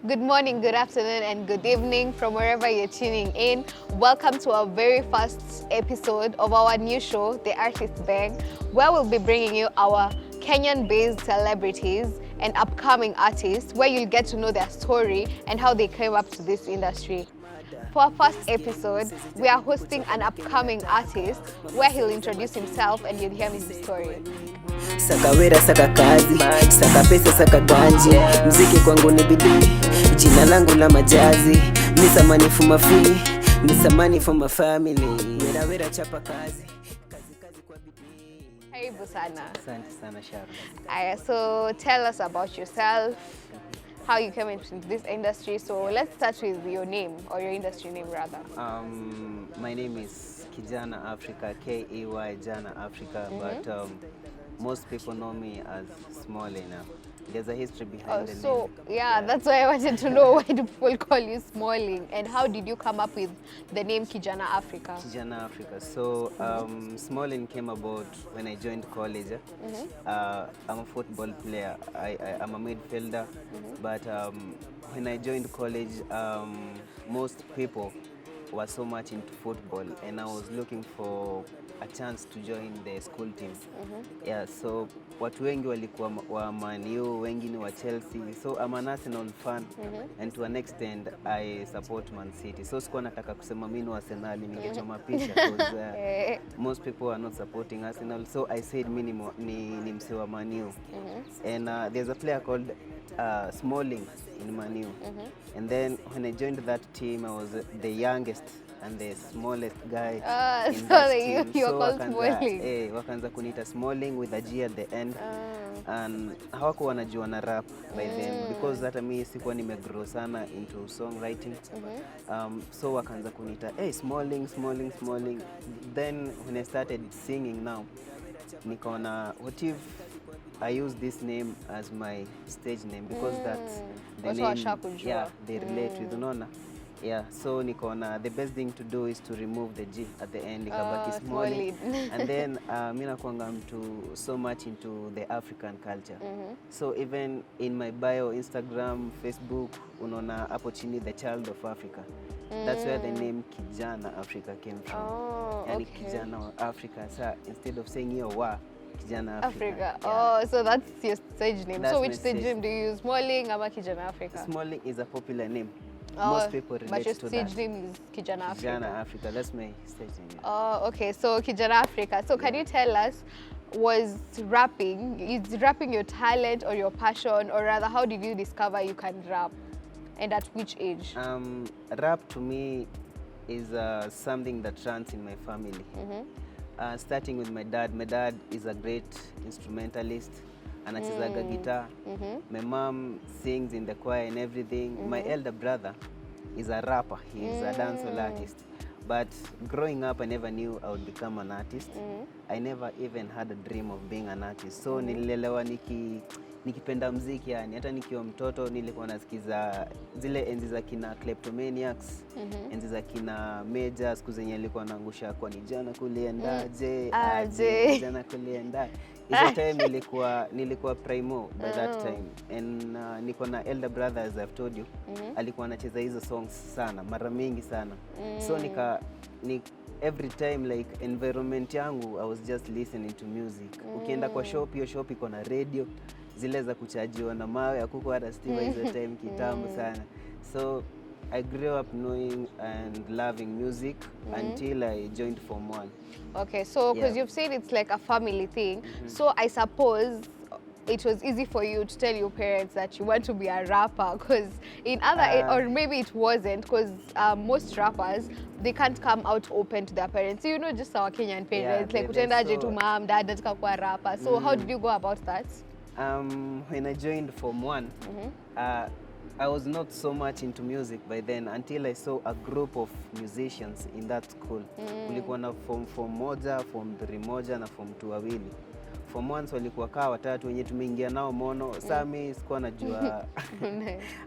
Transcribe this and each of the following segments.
Good morning, good afternoon, and good evening from wherever you're tuning in. Welcome to our very first episode of our new show, The Artist Bang, where we'll be bringing you our Kenyan-based celebrities and upcoming artists, where you'll get to know their story and how they came up to this industry. For our first episode, we are hosting an upcoming artist where he'll introduce himself and you'll hear his story. Saka wera, saka kazi, saka pesa, saka ganji. Mziki kwangu ni bidii, jina langu la majazi. Nisamani for my free, nisamani for my family. Wera wera chapa kazi, kazi kwa bidii. Hey Busana. Asante sana Sharon. Aya, so tell us about yourself, how you came into this industry. So let's start with your name, or your industry name rather. My name is Keyjana Afrika, Keyjana Afrika, but most people know me as Smallina. There's a history behind the name. Yeah, that's why I wanted to know, why do people call you Smalling, and how did you come up with the name Keyjana Afrika? Keyjana Afrika. So Smalling came about when I joined college. I'm a football player. I'm a midfielder, but when I joined college, most people were so much into football, and I was looking for a chance to join the school team. Yeah, so watu wengi walikuwa wa Man U, wengi ni wa Chelsea. So I'm an Arsenal fan, and to an extent I support Man City. So sikuwa nataka kusema mimi ni Arsenal, ningechoma picha because most people are not supporting Arsenal. So I said mimi ni msee wa Man U. And there's a player called Smalling in Man U. And then when I joined that team, I was the youngest and the smallest guy in that team. You were called Smalling. Wakaanza kunita Smalling with a G at the end. And hawakuwa wanajua na rap by then because hata mimi sikuwa nimegrow sana into songwriting. So wakaanza kunita Smalling. Then when I started singing now, nikaona what if I use this name as my stage name because that's the name. Yeah, they relate with unaona. Yeah, so nikaona the best thing to do is to remove the G at the end, ikabaki Smalling. And then mimi nakuanga mtu so much into the African culture. So even in my bio, Instagram, Facebook, unaona hapo chini the child of Africa. That's where the name Keyjana Afrika came from. Yani Keyjana wa Africa. So instead of saying hiyo wa Keyjana Afrika. Yeah. So that's your stage name. That's so which stage name do you use? Smalling or Keyjana Afrika? Smalling is a popular name. Most people relate to that. But your stage name is Keyjana Afrika. Keyjana Afrika, that's my stage name. Oh, okay. So Keyjana Afrika. So can you tell us, is rapping your talent or your passion, or rather how did you discover you can rap, and at which age? Rap to me is something that runs in my family. Starting with my dad. My dad is a great instrumentalist. Anachezaga guitar. My mom sings in the choir and everything. My elder brother is a rapper. He is a dancehall artist. But growing up, I never knew I would become an artist. I never even had a dream of being an artist. So nililelewa nikipenda muziki yani. Hata nikiwa mtoto nilikuwa nasikiza zile enzi za kina Kleptomaniacs, enzi za kina Major, siku zenye nilikuwa naangusha kwa ni jana kuliendaje, jana kuliendaje. Hizo time nilikuwa primo by that time, and niko na elder brother, as I've told you. Alikuwa anacheza hizo songs sana, mara mingi sana. So every time like environment yangu, I was just listening to music. Ukienda kwa shop, hiyo shop iko na radio zile za kuchajiwa na mawe, hakuko hata stima hizo time kitambo sana. So I grew up knowing and loving music until I joined Form 1. Okay, so because you've said it's like a family thing, so I suppose it was easy for you to tell your parents that you want to be a rapper, because in other, or maybe it wasn't, because most rappers, they can't come out open to their parents. You know, just our Kenyan parents, like utendaje to mom, dad, nataka kuwa rapper. So how did you go about that? When I joined Form 1, I was not so much into music by then until I saw a group of musicians in that school. Kulikuwa na form moja, form 3 moja na form 2 wawili. Form 1 walikuwa kaa watatu wenye tumeingia nao mono. Sasa mimi sikuwa najua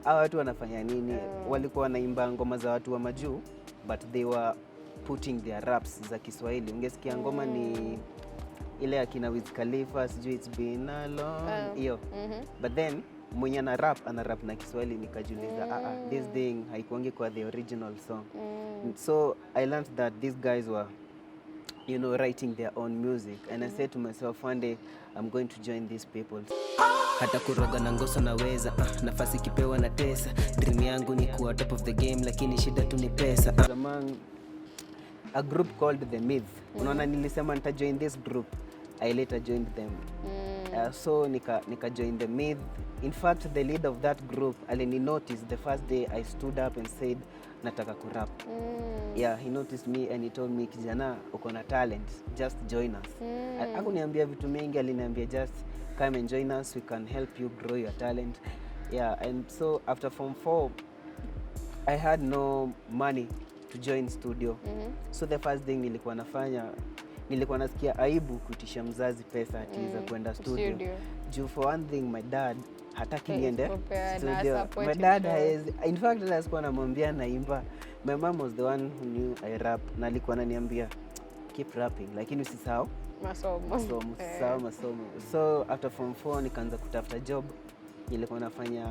hao watu wanafanya nini. Walikuwa wanaimba ngoma za watu wa majuu, but they were putting their raps za Kiswahili. Ungesikia ngoma ni ile akina Wiz Khalifa, sijui it's been a long hiyo. But then mwenye ana rap na Kiswahili, nikajiuliza this thing haikuangi kwa the original song. So I learned that these guys were, you know, writing their own music, and I said to myself, one day I'm going to join these people. Hata kuroga na ngoso naweza, nafasi kipewa na tesa. Dream yangu ni kuwa top of the game, lakini shida tu ni pesa. Among a group called The Myth. Unaona, nilisema nita join this group, I later joined them. So nika join The Myth. In fact, the leader of that group alini noticed the first day I stood up and said nataka kurap. Yeah, he noticed me and he told me, Keyjana, uko na talent, just join us. Hakuniambia vitu mingi, aliniambia just come and join us, we can help you grow your talent. Yeah, and so after Form 4, I had no money to join studio. So the first thing nilikuwa nafanya, nilikuwa nasikia aibu kutisha mzazi pesa ati za kwenda studio. Juu for one thing, my dad hataki niende studio. My dad has, in fact, alikuwa anamwambia naimba. My mom was the one who knew I rap, na alikuwa ananiambia keep rapping, lakini usisahau masomo. So after Form 4 nikaanza kutafuta job. Nilikuwa nafanya,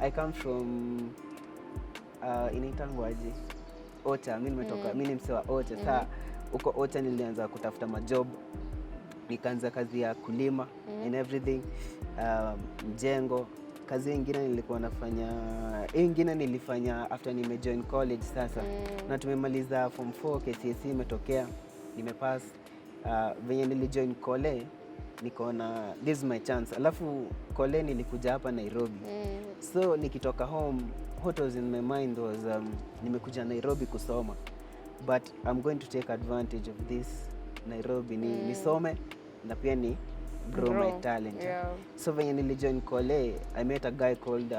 I come from inaitangwaje, Ocha. Mimi nimetoka, mimi ni msewa Ocha. Uko Ocha nilianza kutafuta majob. Nikaanza kazi ya kulima and everything, mjengo. Kazi nyingine nilikuwa nafanya, nyingine nilifanya after nimejoin college sasa. Na tumemaliza Form 4, KCSE imetokea, nimepass. Venye nilijoin kole, nikaona this is my chance. Alafu kole nilikuja hapa Nairobi. So nikitoka home, what was in my mind was nimekuja Nairobi kusoma, but I'm going to take advantage of this Nairobi, nisome na pia ni grow my talent. So venye nilijoin kole, I met a guy called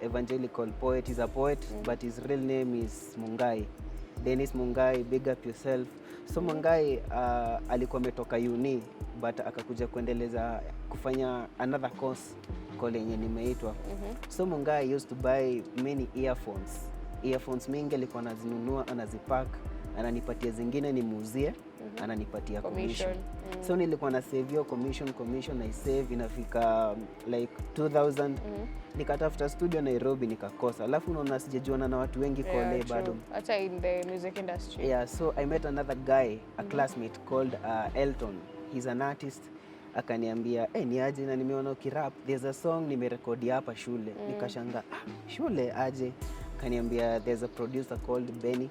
evangelical poet. He's a poet, but his real name is Mungai, Dennis Mungai. Big up yourself. So Mungai alikuwa ametoka uni, but akakuja kuendeleza kufanya another course kole yenye nimeitwa. So Mungai used to buy many earphones mingi alikuwa anazinunua, anazipack, ananipatia zingine nimuuzie, ananipatia commission. So nilikuwa na save your commission, I save inafika like 2000. Nikatafuta studio Nairobi nikakosa. Alafu unaona sijajuana na watu wengi kole bado. Hata in the music industry. Yeah, so I met another guy, a classmate called Elton. He's an artist. Akaniambia, ni aje na nimeona ukirap. There's a song nimerekodi hapa shule. Nikashanga, shule aje? Akaniambia there's a producer called Benny,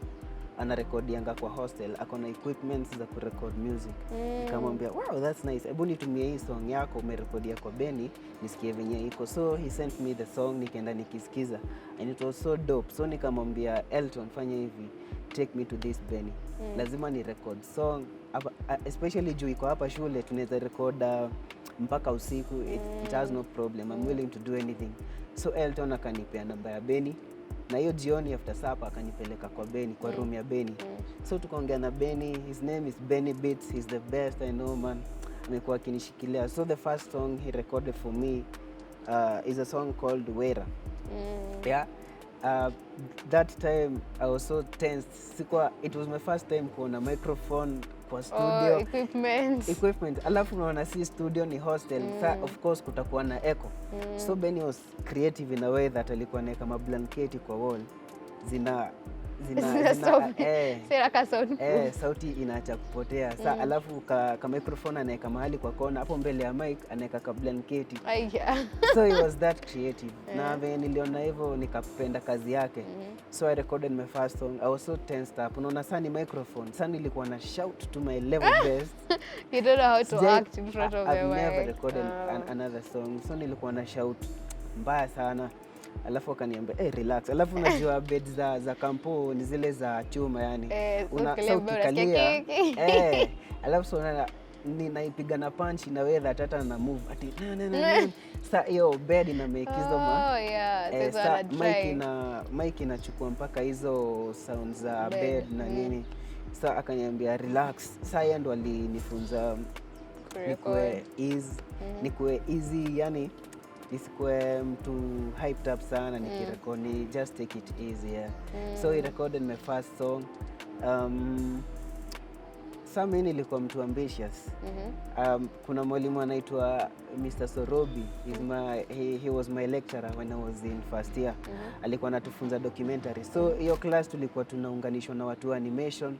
anarekodianga kwa hostel, akona equipments za kurecord music. Nikamwambia, wow, that's nice. Hebu nitumie hii song yako umerekodia kwa Benny, nisikie venye iko. So he sent me the song, nikaenda nikisikiza, and it was so dope. So nikamwambia Elton, fanya hivi, take me to this Benny. Lazima ni record song, especially juu iko hapa shule, tunaweza record mpaka usiku. It has no problem. I'm willing to do anything. So Elton akanipea namba ya Benny, na hiyo jioni after supper akanipeleka kwa Benny, kwa room ya Benny. So tukaongea na Benny. His name is Benny Beats. He's the best I know, man. Amekuwa akinishikilia. So the first song he recorded for me is a song called Wera. Yeah. That time I was so tensed. It was my first time kuona microphone kwa studio. Equipment. Alafu unaona si studio ni hostel. So of course kutakuwa na echo. So Benny was creative in a way that alikuwa anaweka mablanketi kwa wall. Sauti inaacha kupotea. Alafu ka microphone anaweka mahali kwa kona, hapo mbele ya mic anaweka ka blanketi. So he was that creative. Na venye niliona hivyo nikapenda kazi yake. So I recorded my first song. I was so tensed up. Unaona sana ni microphone. Sana nilikuwa na shout to my level best. You don't know how to act in front of the mic. I've never recorded another song. So nilikuwa na shout mbaya sana. Alafu akaniambia relax. Alafu unajua bed za kampo ni zile za chuma yani. Ukikalia. Alafu so ninaipiga na punch na wewe hata na move ati Sa hiyo bed ina make hizo mic inachukua mpaka hizo sounds za bed na nini. Sa akaniambia relax. Sa yeye ndo alinifunza nikuwe easy yani, nisikuwe mtu hyped up sana nikirekodi, just take it easy. So he recorded my first song. Sasa mimi nilikuwa mtu ambitious. Kuna mwalimu anaitwa Mr. Sorobi. He was my lecturer when I was in first year. Alikuwa anatufunza documentary. So hiyo class tulikuwa tunaunganishwa na watu wa animation.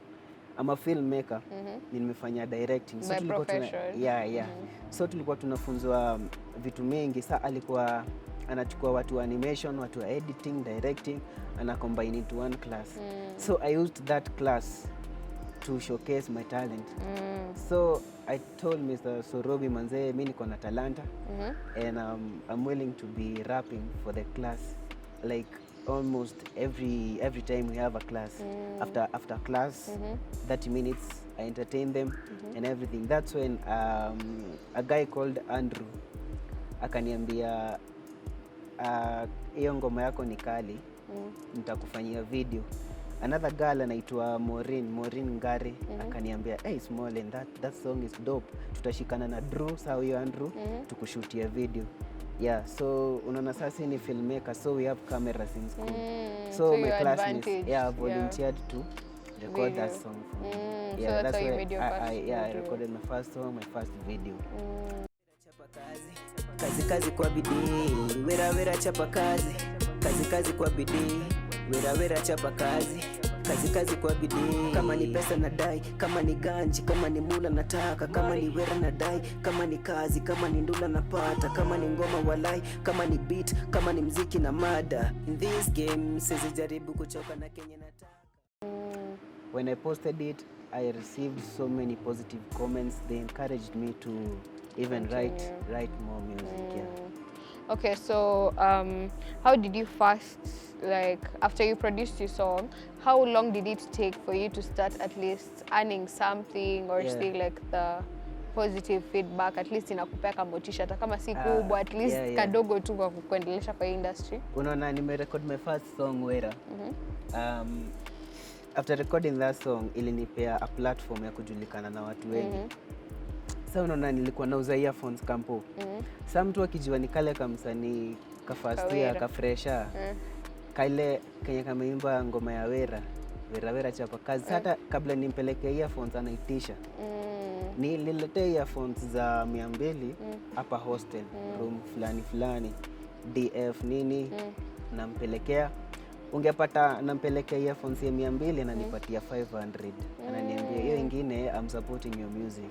I'm a filmmaker. Nimefanya directing. So tulikuwa So tulikuwa tunafunzwa vitu mingi. Sasa alikuwa anachukua watu wa animation, watu wa editing, directing, ana combine into one class. So I used that class to showcase my talent. So I told Mr. Sorobi, manze, mimi niko na talanta, and I'm willing to be rapping for the class, like almost every time we have a class. After class, 30 minutes, I entertain them and everything. That's when a guy called Andrew akaniambia, hiyo ngoma yako ni kali, nitakufanyia video. Another girl anaitwa Maureen Ngare akaniambia, hey Small, and that song is dope, tutashikana na Drew, sawa hiyo Andrew, tukushutia video. Yeah, so unaona sasa ni filmmaker, so we have cameras in school. So my classmates volunteered to record that song for me. So that's how you made your first video. I recorded my first song, my first video. Kazi kwa bidii, wera chapa kazi. Kazi kwa bidii, wera chapa kazi. Kazi kwa bidii. Kama ni pesa nadai, kama ni ganji, kama ni mula nataka, kama ni wera nadai, kama ni kazi, kama ni ndula napata, kama ni ngoma walai, kama ni beat, kama ni mziki na mada. In this game, sisi jaribu kuchoka na Kenya nataka. When I posted it, I received so many positive comments. They encouraged me to even write more music. Okay, so how did you first, like after you produced your song, how long did it take for you to start at least earning something or seeing like the positive feedback, at least inakupea motisha hata kama si kubwa, at least kadogo tu kwa kuendelesha kwa industry? Unaona, nimerecord my first song Wera. After recording that song, ilinipea a platform ya kujulikana na watu wengi. Sasa unaona, nilikuwa nauza earphones kampo. Sasa mtu akijua ni kale kamsanii kafastia kafresha. Kaile Kenya kameimba ngoma ya Wera chapa kazi. Hata kabla nimpeleke earphones anaitisha. Nililetea earphones za 200 hapa hostel, room fulani, DF nini, nampelekea. Ungepata nampelekea earphones ya 200 na nipatia 500. Ananiambia hiyo ingine, I'm supporting your music.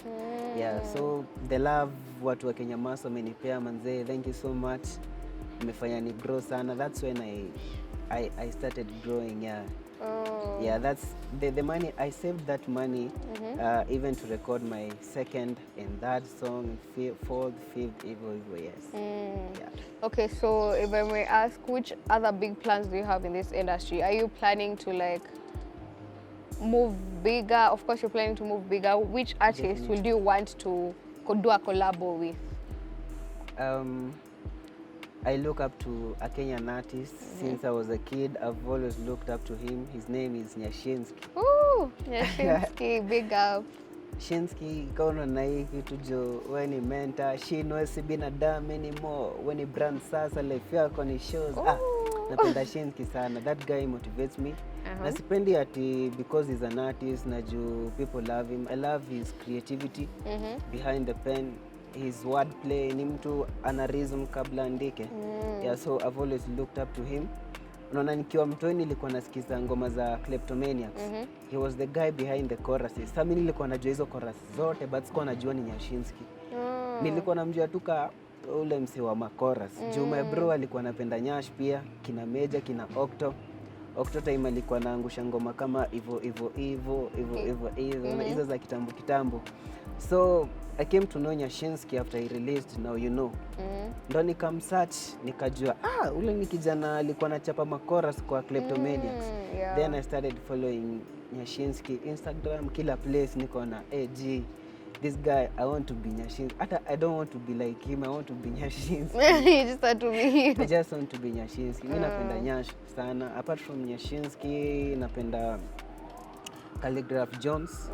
So the love watu wa Kenya Maso amenipea, manze, thank you so much. Nimefanya ni grow sana. That's when I started growing. That's the money. I saved that money even to record my second and third song, fourth, fifth, even. Okay, so if I may ask, which other big plans do you have in this industry? Are you planning to like move bigger? Of course you're planning to move bigger. Which artist will you want to do a collabo with? I look up to a Kenyan artist. Since I was a kid, I've always looked up to him. His name is Nyashinski. Ooh, Nyashinski, big up. Shinski, kaona na hii kitu jo, we ni mentor. She knows binadamu anymore. We ni brand sasa, life yako ni shows. Napenda Shinski sana. That guy motivates me. Na sipendi ati because he's an artist, na juu people love him. I love his creativity behind the pen. His wordplay, ni mtu ana reason kabla andike. So I've always looked up to him. Unaona, nikiwa mtoni nilikuwa nasikiza ngoma za Kleptomaniacs. He was the guy behind the choruses. Sasa mimi nilikuwa najua hizo chorus zote, but sikuwa najua ni Nyashinski. Nilikuwa namjua tuka ule mse wa makoras. Juma bro alikuwa anapenda Nyash pia, kina Meja, kina Octo time alikuwa anaangusha ngoma kama Ivo hizo za kitambo. So I came to know Nyashinski after he released Now You Know. Ndo nikamsearch, nikajua ule ni kijana alikuwa anachapa makoras kwa Kleptomaniacs. Then I started following Nyashinski Instagram, kila place niko na this guy, I want to be Nyashinski. I don't want to be like him, I want to be Nyashinski. You just want to be him. I just want to be Nyashinski. Mimi napenda Nyash sana. Apart from Nyashinski, napenda Calligraph Jones.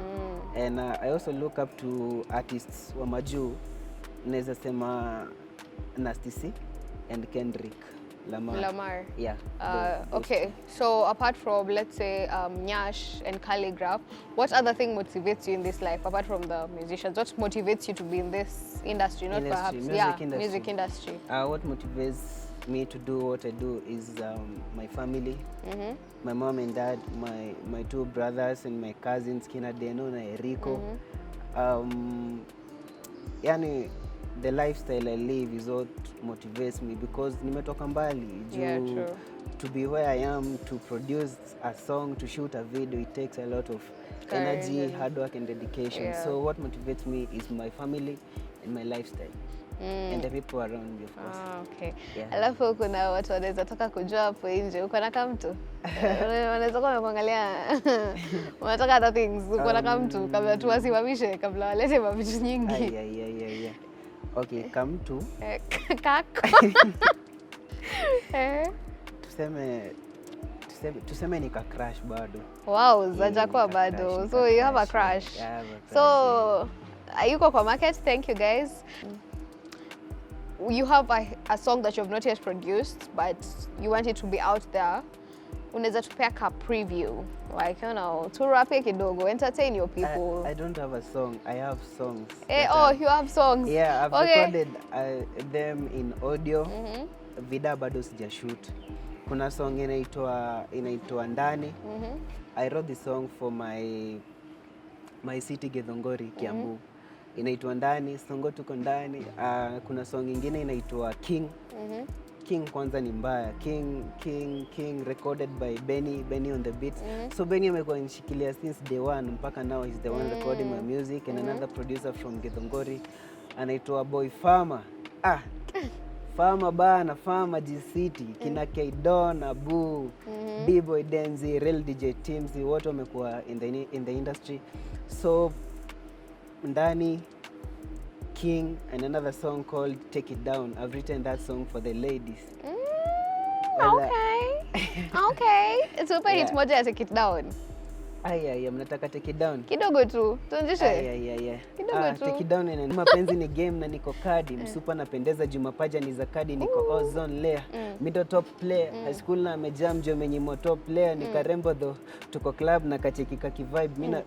And I also look up to artists wa majuu. Naweza sema Nasty C and Kendrick Lamar. Yeah. Okay, so apart from, let's say, Nyash and Calligraph, what other thing motivates you in this life apart from the musicians? What motivates you to be in this industry? Not perhaps, music industry. What motivates me to do what I do is my family, my mom and dad, my two brothers and my cousins, Kina Deno and Erico. Yani, the lifestyle I live is what motivates me because nimetoka mbali. True. To be where I am, to produce a song, to shoot a video, it takes a lot of energy, hard work and dedication. So what motivates me is my family and my lifestyle. And the people around me, of course. Okay. Yeah. Alafu kuna watu wanaweza taka kujua hapo nje uko na kama mtu. Wanaweza kuwa wanakuangalia. Unataka other things. Uko na kama mtu kabla tu wasimamishe kabla walete mavitu nyingi. Yeah. Okay, kama mtu. Kako. Tuseme nika crush bado. Wow, zajakuwa bado. So you have a crush. Yeah, I have a crush. So ayuko kwa market. Thank you guys. You have a song that you have not yet produced, but you want it to be out there. Unaweza tupea ka preview, like, you know, turape kidogo, entertain your people. I don't have a song. I have songs. You have songs. Yeah, I've recorded them in audio. Vida bado sijashoot. Kuna song inaitwa Ndani. I wrote the song for my city Githongori, Kiambu. Inaitwa Ndani, songo tuko ndani. Kuna song ingine inaitwa King. King kwanza ni mbaya. King recorded by Benny on the beats. So Benny amekuwa nishikilia since day one mpaka now he's the one recording my music, and another producer from Githongori anaitwa Boy Farmer. Farmer bana, Farmer G-City, kina Keydon, Abu, B-Boy Denzi, Real DJ Teams, wote wamekuwa in the industry. So Ndani, King, and another song called Take It Down. I've written that song for the ladies. Okay. Tupe hit moja ya Take It Down. Mnataka Take It Down? Kidogo tu, tuanzishe. Kidogo tu. Take It Down ni mapenzi ni game na niko kadi. Msupa napendeza Jumapaja ni zakadi, niko ozone layer. Middle top player, high school na amejam jo menyimo top player, nikarembo though. Tuko club na kachekika kivibe, mina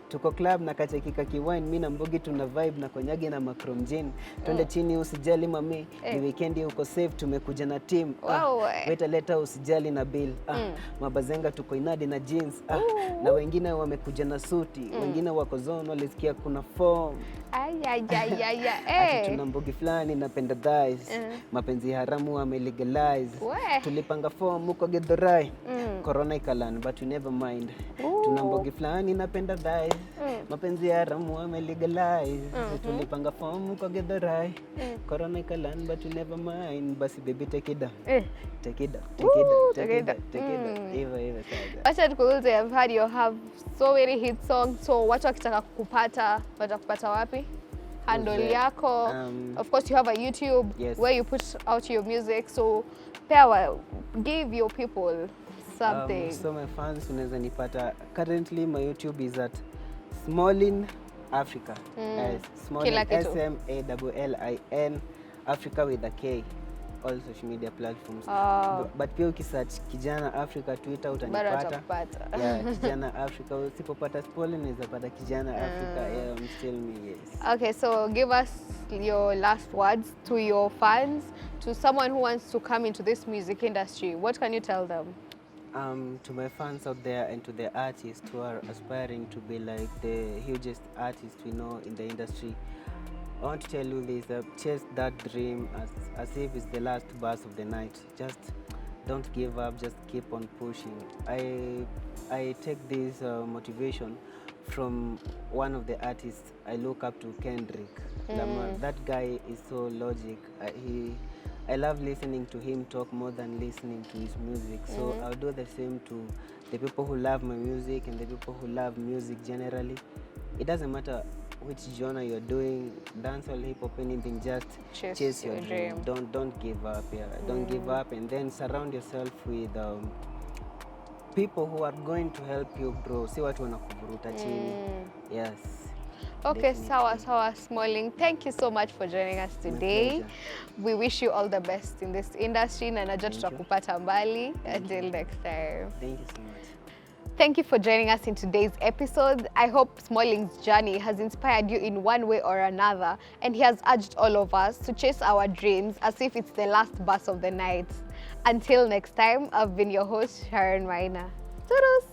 tuko club na kachekika kiwine, mina mbogi tuna vibe na konyagi na macrom gin. Twende chini usijali mami, ni weekendi uko safe, tumekuja na team. Weta leta usijali na bill. Mabazenga tuko inadi na jeans. Na wengine wamekuja na suti, wengine wako zone walisikia kuna form. Tuna mbogi fulani napenda thighs. Mapenzi haramu wamelegalize. Tulipanga form huko Githurai. Corona ikalan but we never mind. Tuna mbogi fulani napenda thighs. Mapenzi haramu wamelegalize. Tulipanga form huko Githurai. Corona ikalan but we never mind. Basi baby take it down. Take it down. Hivyo sasa. Acha tukuulize, I've heard you have so many hit songs. So watu wakitaka kukupata, watakupata wapi? Handle yako. Of course you have a YouTube where you put out your music. So give your people something. So my fans unaweza nipata. Currently my YouTube is at Smallin Africa. Smallin, SMALLIN Africa with a K. All social media platforms. But pia ukisearch Keyjana Africa Twitter utanipata. Keyjana Africa. Usipopata Smallin unaweza pata Keyjana Africa. Still me, yes. Okay, so give us your last words to your fans, to someone who wants to come into this music industry. What can you tell them? To my fans out there and to the artists who are aspiring to be like the hugest artists we know in the industry, I want to tell you this, chase that dream as if it's the last bus of the night. Just don't give up, just keep on pushing. I take this motivation from one of the artists I look up to, Kendrick Lamar. That guy is so logic. I love listening to him talk more than listening to his music. So I'll do the same to the people who love my music and the people who love music generally. It doesn't matter which genre you're doing, dancehall, hip hop, anything, just chase your dream. Don't give up. Don't give up, and then surround yourself with people who are going to help you grow. See what wanakuvuruta chini. Yes. Okay, sawa Definitely. sawa Smalling. Thank you so much for joining us today. pleasure. We wish you all the best in this industry na najua Thank you. tutakupata mbali. Thank Until you. next time. Thank you so much. Thank you for joining us in today's episode. I hope Smalling's journey has inspired you in one way or another, and he has urged all of us to chase our dreams as if it's the last bus of the night. Until next time, I've been your host, Sharon Maina. Toodles!